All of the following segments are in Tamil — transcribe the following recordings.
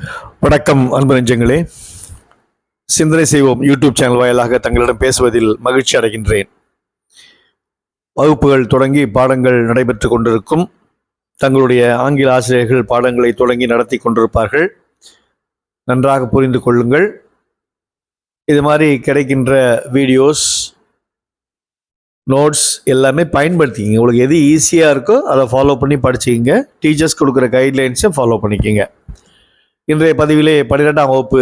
வணக்கம் அன்பு நெஞ்சங்களே. சிந்தனை செய்வோம் யூடியூப் சேனல் வாயிலாக தங்களிடம் பேசுவதில் மகிழ்ச்சி அடைகின்றேன். வகுப்புகள் தொடங்கி பாடங்கள் நடைபெற்று கொண்டிருக்கும். தங்களுடைய ஆங்கில ஆசிரியர்கள் பாடங்களை தொடங்கி நடத்தி கொண்டிருப்பார்கள். நன்றாக புரிந்து கொள்ளுங்கள். இது மாதிரி கிடைக்கின்ற வீடியோஸ், நோட்ஸ் எல்லாமே பயன்படுத்திக்கிங்க. உங்களுக்கு எது ஈஸியாக இருக்கோ அதை ஃபாலோ பண்ணி படிச்சுக்கிங்க. டீச்சர்ஸ் கொடுக்குற கைட்லைன்ஸை ஃபாலோ பண்ணிக்கிங்க. இன்றைய பதிவிலே 12ஆம் வகுப்பு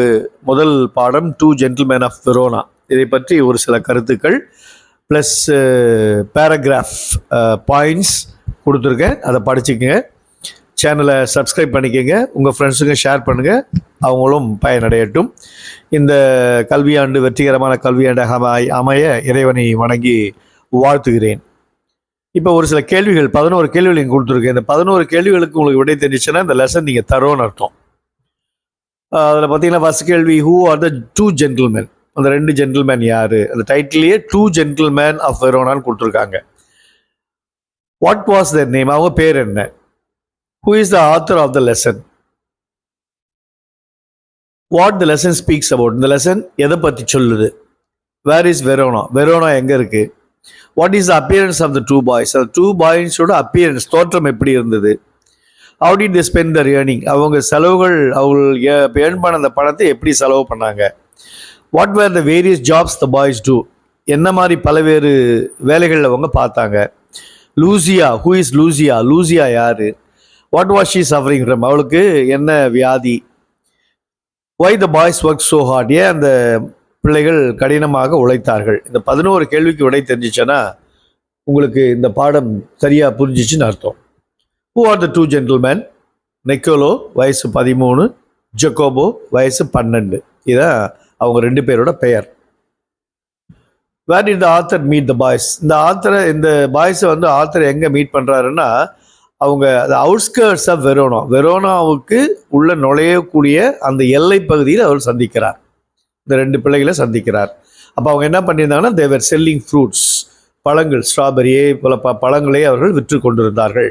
முதல் பாடம் 2 ஜென்டில்மேன் ஆஃப் வெரோனா, இதை பற்றி ஒரு சில கருத்துக்கள் ப்ளஸ் பேராகிராஃப் பாயிண்ட்ஸ் கொடுத்துருக்கேன். அதை படிச்சுக்கங்க. சேனலை சப்ஸ்கிரைப் பண்ணிக்கோங்க. உங்கள் ஃப்ரெண்ட்ஸுங்க ஷேர் பண்ணுங்கள், அவங்களும் பயனடையட்டும். இந்த கல்வியாண்டு வெற்றிகரமான கல்வியாண்டாக அமைய இறைவனை வணங்கி வாழ்த்துகிறேன். இப்போ ஒரு சில கேள்விகள், 11 கேள்விகள் நீங்கள் கொடுத்துருக்கேன். இந்த 11 கேள்விகளுக்கு உங்களுக்கு விடை தெரிஞ்சிச்சுன்னா இந்த லெசன் நீங்கள் தரோன்னு அர்த்தம். அதில் பார்த்தீங்கன்னா ஃபர்ஸ்ட் கேள்வி, ஹூ ஆர் த 2 ஜென்டில்மேன்? அந்த 2 ஜென்டில்மேன் யார்? அந்த டைட்டிலேயே 2 ஜென்டில்மேன் ஆஃப் வெரோனான்னு கொடுத்துருக்காங்க. What was their name? அவங்க பேர் என்ன? Who is the author of the lesson? What the lesson speaks about? இந்த லெசன் எதை பற்றி சொல்லுது? Where is Verona? வெரோனா எங்கே இருக்குது? What is the appearance of the 2 boys? அந்த 2 பாய்ஸோட அப்பியரன்ஸ், தோற்றம் எப்படி இருந்தது? How did they spend their earning? அவங்க செலவுகள், அவங்க ஏர்ன் பண்ண அந்த பணத்தை எப்படி செலவு பண்ணாங்க? What were the various jobs the boys do? என்ன மாதிரி பல்வேறு வேலைகள் அவங்க பார்த்தாங்க? Lucia, who is Lucia? Lucia யாரு? What was she suffering from? அவளுக்கு என்ன வியாதி? Why the boys worked so hard? ஏன் அந்த பிள்ளைகள் கடினமாக உழைத்தார்கள்? இந்த 11 கேள்விக்கு விடை தெரிஞ்சிச்சுன்னா உங்களுக்கு இந்த பாடம் சரியாக புரிஞ்சிச்சுன்னு அர்த்தம். Who are the 2 gentlemen? Nicolas வயசு 13, ஜக்கோபோ வயசு 12. இதான் அவங்க 2 பேரோட பெயர். Where did the author meet the boys? இந்த பாய்ஸை வந்து ஆத்தர் எங்கே மீட் பண்ணுறாருன்னா, அவங்க அவுட்ஸ்கர்ட்ஸ் ஆஃப் வெரோனா, வெரோனாவுக்கு உள்ள நுழையக்கூடிய அந்த எல்லை பகுதியில் அவர் சந்திக்கிறார். இந்த 2 பிள்ளைகளை சந்திக்கிறார். அப்போ அவங்க என்ன பண்ணியிருந்தாங்கன்னா, they were selling fruits, பழங்கள், ஸ்ட்ராபெரியே போல பழங்களை அவர்கள் விற்று கொண்டிருந்தார்கள்.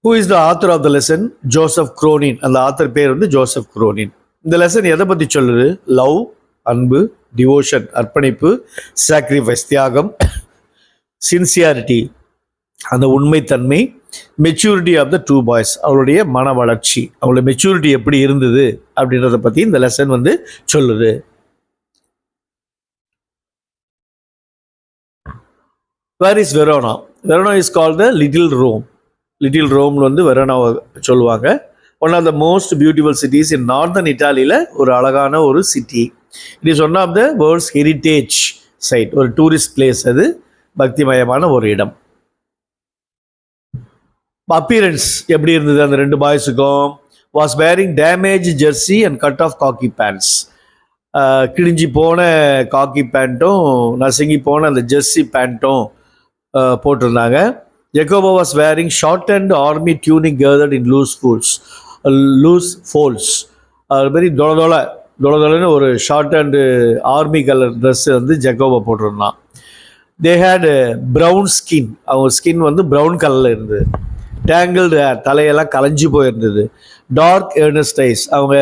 Who is the author of the lesson? Joseph குரோனின். அந்த ஆத்தர் பேர் வந்து ஜோசப் குரோனின். இந்த லெசன் எதை பற்றி சொல்லுது? லவ், அன்பு, டிவோஷன், அர்ப்பணிப்பு, சாக்ரிஃபைஸ், தியாகம், சின்சியாரிட்டி, அந்த உண்மைத்தன்மை, மெச்சூரிட்டி ஆஃப் த 2 பாய்ஸ், அவருடைய மன வளர்ச்சி, அவங்களோட மெச்சூரிட்டி எப்படி இருந்தது அப்படின்றத பற்றி இந்த லெசன் வந்து சொல்லுது. Where is Verona? Verona is called the Little Rome. Little ரோம்னு வந்து வெரோனாவை சொல்லுவாங்க. One of the most beautiful cities in northern இட்டாலியில் ஒரு அழகான ஒரு city. It is one of the world's heritage site, ஒரு டூரிஸ்ட் பிளேஸ். அது பக்திமயமான ஒரு இடம். அப்பியரன்ஸ் எப்படி இருந்தது அந்த 2 பாய்ஸுக்கும்? Was wearing damage jersey and cut off khaki pants. கிழிஞ்சி போன காக்கி பேண்ட்டும் நசுங்கி போன அந்த ஜெர்சி பேண்ட்டும் போட்டிருந்தாங்க. Jacobo was wearing shortened army tunic gathered in loose folds. Very தொளதொளன்னு ஒரு short and army colour dress வந்து ஜெக்கோபோ போட்டிருந்தான். They had brown skin. அவங்க ஸ்கின் வந்து ப்ரௌன் கலரில் இருந்தது. டேங்கிள்டு ஹேர், தலையெல்லாம் கலைஞ்சி போயிருந்தது. டார்க் ஏர்னஸ்ட் ஐஸ், அவங்க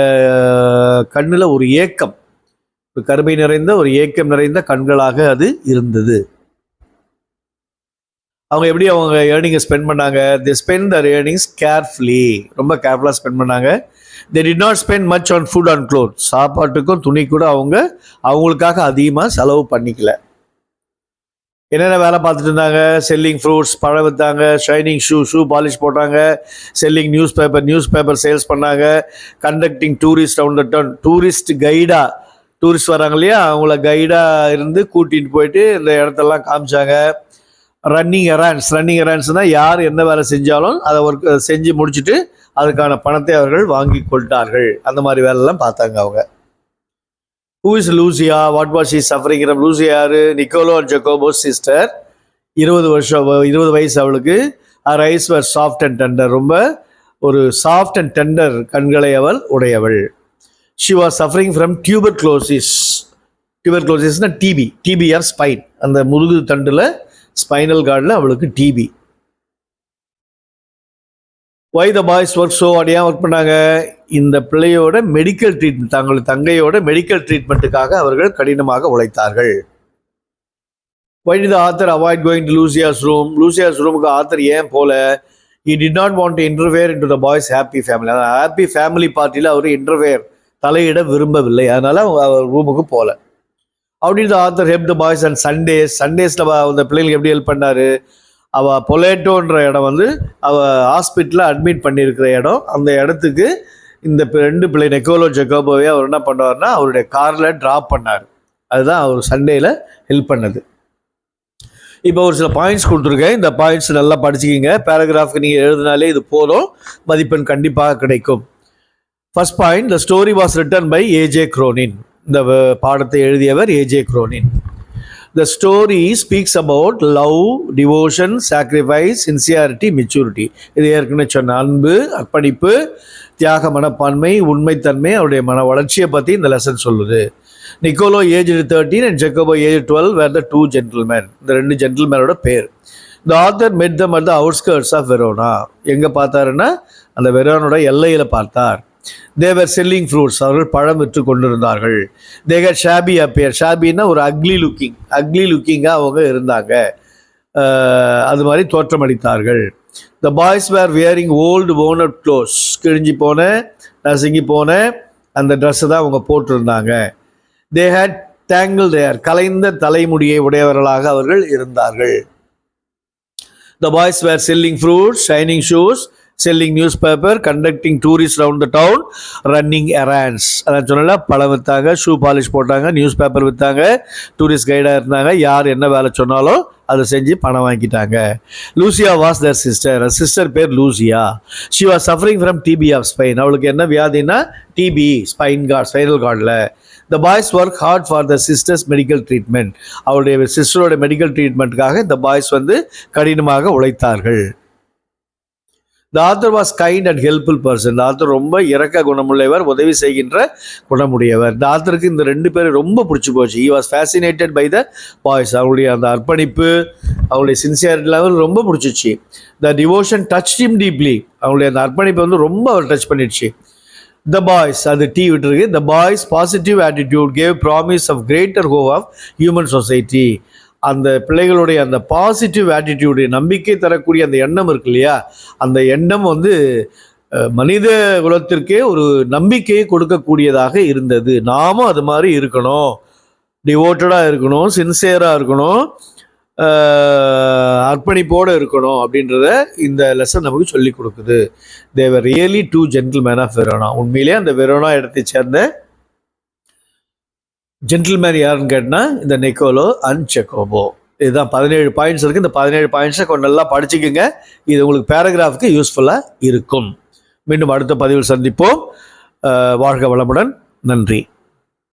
கண்ணில் ஒரு ஏக்கம், கருமை நிறைந்த ஒரு ஏக்கம் நிறைந்த கண்களாக அது இருந்தது. அவங்க எப்படி அவங்க ஏர்னிங்கை ஸ்பெண்ட் பண்ணாங்க? They spend their earnings carefully, ரொம்ப கேர்ஃபுல்லாக ஸ்பெண்ட் பண்ணாங்க. They did not spend much on food and cloth. சாப்பாட்டுக்கும் துணி கூட அவங்களுக்காக அதிகமாக செலவு பண்ணிக்கல. என்னென்ன வேலை பார்த்துட்டு இருந்தாங்க? செல்லிங் ஃப்ரூட்ஸ், பழம் விற்றாங்க. ஷைனிங் ஷூ பாலிஷ் போட்டாங்க. செல்லிங் நியூஸ் பேப்பர் சேல்ஸ் பண்ணாங்க. Conducting tourist round the town, tourist கைடாக, டூரிஸ்ட் வராங்க இல்லையா, அவங்கள கைடாக இருந்து கூட்டிகிட்டு போயிட்டு இந்த இடத்தெல்லாம் காமிச்சாங்க. ரன்னிங் எரான்ஸ்னால் யார் என்ன வேலை செஞ்சாலும் அதை செஞ்சு முடிச்சுட்டு அதுக்கான பணத்தை அவர்கள் வாங்கி கொள்ட்டார்கள். அந்த மாதிரி வேலைலாம் பார்த்தாங்க அவங்க. Who is Lucia? What was she suffering from? Lucia யார்? Nicola and Jacopo's sister. 20 வயசு அவளுக்கு. Her eyes were soft and tender, ரொம்ப ஒரு சாஃப்ட் அண்ட் டெண்டர் கண்களை அவள் உடையவள். ஷி வாஸ் சஃபரிங் ஃப்ரம் டியூபர்குலோசிஸ்னா டிபி ஆர் ஸ்பைன், அந்த முதுகு தண்டில் ஸ்பைனல் கார்டில் அவளுக்கு TB. Why the boys work so hard? ஏன் ஒர்க் பண்ணாங்க? இந்த பிள்ளையோட மெடிக்கல் ட்ரீட்மெண்ட், தங்கள் தங்கையோட மெடிக்கல் ட்ரீட்மெண்ட்டுக்காக அவர்கள் கடினமாக உழைத்தார்கள். Why did the author avoid going to Lucia's room? Lucia's roomக்கு ஆத்தர் ஏன் போல? He did not want to interfere into the boys' happy family. Happy family பார்ட்டியில் அவர் இன்டர்ஃபியர் தலையிட விரும்பவில்லை, அதனால அவர் ரூமுக்கு போல. How did the author help the boys on Sundays? சண்டேஸில் அந்த பிள்ளைங்களுக்கு எப்படி ஹெல்ப் பண்ணார்? அவள் பொலேட்டோன்ற இடம் வந்து அவள் ஹாஸ்பிட்டலில் அட்மிட் பண்ணியிருக்கிற இடம், அந்த இடத்துக்கு இந்த 2 பிள்ளை நெக்கோலோ ஜெக்கோபோவே அவர் என்ன பண்ணுவார்னா அவருடைய காரில் ட்ராப் பண்ணார். அதுதான் அவர் சண்டேயில் ஹெல்ப் பண்ணது. இப்போ ஒரு சில பாயிண்ட்ஸ் கொடுத்துருக்கேன், இந்த பாயிண்ட்ஸ் நல்லா படிச்சுக்கிங்க. பேராகிராஃப்க்கு நீங்கள் எழுதினாலே இது போதும், மதிப்பெண் கண்டிப்பாக கிடைக்கும். First point, the story was written by AJ Cronin. இந்த பாடத்தை எழுதியவர் AJ Cronin. The story speaks about love, devotion, sacrifice, sincerity, maturity. இது ஏற்கனவே சொன்ன அன்பு, அர்ப்பணிப்பு, தியாக மனப்பான்மை, உண்மைத்தன்மை, அவருடைய மன வளர்ச்சியை பற்றி இந்த லெசன் சொல்லுது. Nicola age 13 and Jacopo age 12 were the 2 gentlemen. இந்த 2 ஜென்டில்மேனோட பேர். The author met them at the outskirts of Verona. எங்கே பார்த்தாருன்னா அந்த வெரோனோட எல்லையில் பார்த்தார். They were selling fruits. அவர்கள் பழம் விற்று கொண்டிருந்தார்கள். They had shabby appear. ஷாபின்னா ஒரு அக்லி லுக்கிங்காக அவங்க இருந்தாங்க, அது மாதிரி தோற்றமளித்தார்கள். The boys were wearing old worn out clothes. கிழிஞ்சி போன, நசுங்கி போன அந்த ட்ரெஸ்ஸை தான் அவங்க போட்டிருந்தாங்க. They had tangled hair. கலைந்த தலைமுடியை உடையவர்களாக அவர்கள் இருந்தார்கள். The boys were selling fruits, shining shoes, selling newspaper, conducting tourists around the town, running errands. அதான் சொன்னால பழம் விற்றாங்க, ஷூ பாலிஷ் போட்டாங்க, நியூஸ் பேப்பர் விற்றாங்க, டூரிஸ்ட் கைடாக இருந்தாங்க. யார் என்ன வேலை சொன்னாலும் அதை செஞ்சு பணம் வாங்கிட்டாங்க. Lucia was their sister. Sister பேர் Lucia. She was suffering from TB of spine. அவளுக்கு என்ன வியாதினா டிபி, ஸ்பைனல் கார்டில். The boys work hard for the sisters medical treatment. அவருடைய சிஸ்டரோட மெடிக்கல் ட்ரீட்மெண்ட்டுக்காக இந்த பாய்ஸ் வந்து கடினமாக உழைத்தார்கள். The author was kind and helpful person. The author ரொம்ப இரக்க குணமுள்ளவர், உதவி செய்கின்ற குணமுடையவர். இந்த ஆத்தருக்கு இந்த 2 பேரும் ரொம்ப பிடிச்சி போச்சு. He was fascinated by the boys. அவங்களுடைய அந்த அர்ப்பணிப்பு, அவங்களுடைய சின்சியாரிட்டி லெவல் ரொம்ப பிடிச்சிச்சு. The devotion touched him deeply. அவங்களுடைய அந்த அர்ப்பணிப்பு வந்து ரொம்ப அவர் டச் பண்ணிடுச்சு. The boys, அது டீ விட்டுருக்கு. The boys positive attitude gave promise of greater hope of human society. அந்த பிள்ளைகளுடைய அந்த பாசிட்டிவ் ஆட்டிடியூடு, நம்பிக்கை தரக்கூடிய அந்த எண்ணம் இருக்கு இல்லையா, அந்த எண்ணம் வந்து மனித குலத்திற்கே ஒரு நம்பிக்கையை கொடுக்கக்கூடியதாக இருந்தது. நாமும் அது மாதிரி இருக்கணும், டிவோட்டடாக இருக்கணும், சின்சியராக இருக்கணும், அர்ப்பணிப்போடு இருக்கணும் அப்படின்றத இந்த லெசன் நமக்கு சொல்லி கொடுக்குது. They were really 2 gentlemen of Verona. உண்மையிலே அந்த வெரோனா இடத்தை சேர்ந்த ஜென்டில்மேன் யாருன்னு கேட்டால் இந்த நிக்கோலோ அண்ட் ஜெக்கோபோ. இதுதான் 17 பாயிண்ட்ஸ் இருக்குது. இந்த 17 பாயிண்ட்ஸை கொஞ்சம் நல்லா படிச்சுக்கோங்க. இது உங்களுக்கு பேராகிராஃபுக்கு யூஸ்ஃபுல்லாக இருக்கும். மீண்டும் அடுத்த பதிவில் சந்திப்போம். வாழ்க வளமுடன். நன்றி.